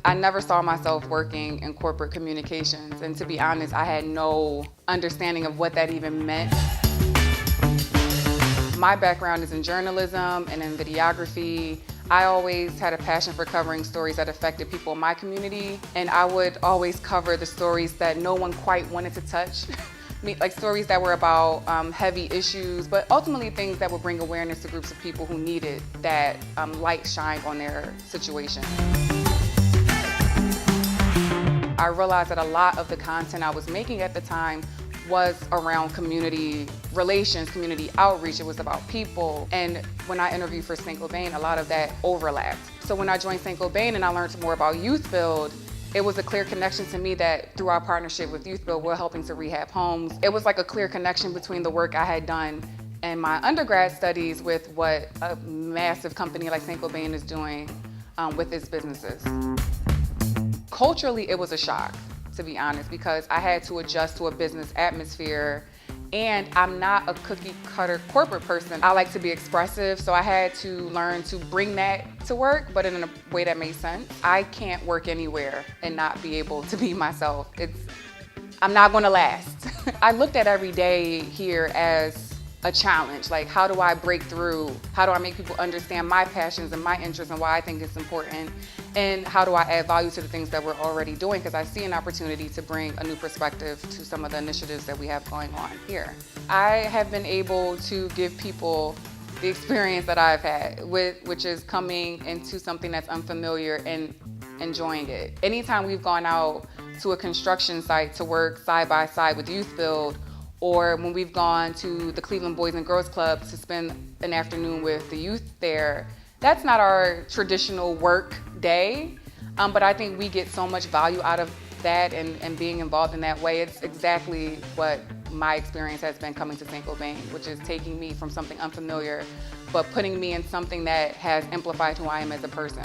I never saw myself working in corporate communications, and to be honest, I had no understanding of what that even meant. My background is in journalism and in videography. I always had a passion for covering stories that affected people in my community, and I would always cover the stories that no one quite wanted to touch. Like stories that were about heavy issues, but ultimately things that would bring awareness to groups of people who needed that light shined on their situation. I realized that a lot of the content I was making at the time was around community relations, community outreach. It was about people. And when I interviewed for Saint-Gobain, a lot of that overlapped. So when I joined Saint-Gobain and I learned more about Youth Build, it was a clear connection to me that through our partnership with Youth Build, we're helping to rehab homes. It was like a clear connection between the work I had done in my undergrad studies with what a massive company like Saint-Gobain is doing with its businesses. Culturally, it was a shock, to be honest, because I had to adjust to a business atmosphere, and I'm not a cookie cutter corporate person. I like to be expressive, so I had to learn to bring that to work, but in a way that made sense. I can't work anywhere and not be able to be myself. I'm not gonna last. I looked at every day here as a challenge. Like, how do I break through? How do I make people understand my passions and my interests and why I think it's important? And how do I add value to the things that we're already doing? Because I see an opportunity to bring a new perspective to some of the initiatives that we have going on here. I have been able to give people the experience that I've had, which is coming into something that's unfamiliar and enjoying it. Anytime we've gone out to a construction site to work side by side with Youth Build, or when we've gone to the Cleveland Boys and Girls Club to spend an afternoon with the youth there, that's not our traditional work day, but I think we get so much value out of that and being involved in that way. It's exactly what my experience has been coming to Saint-Gobain, which is taking me from something unfamiliar, but putting me in something that has amplified who I am as a person.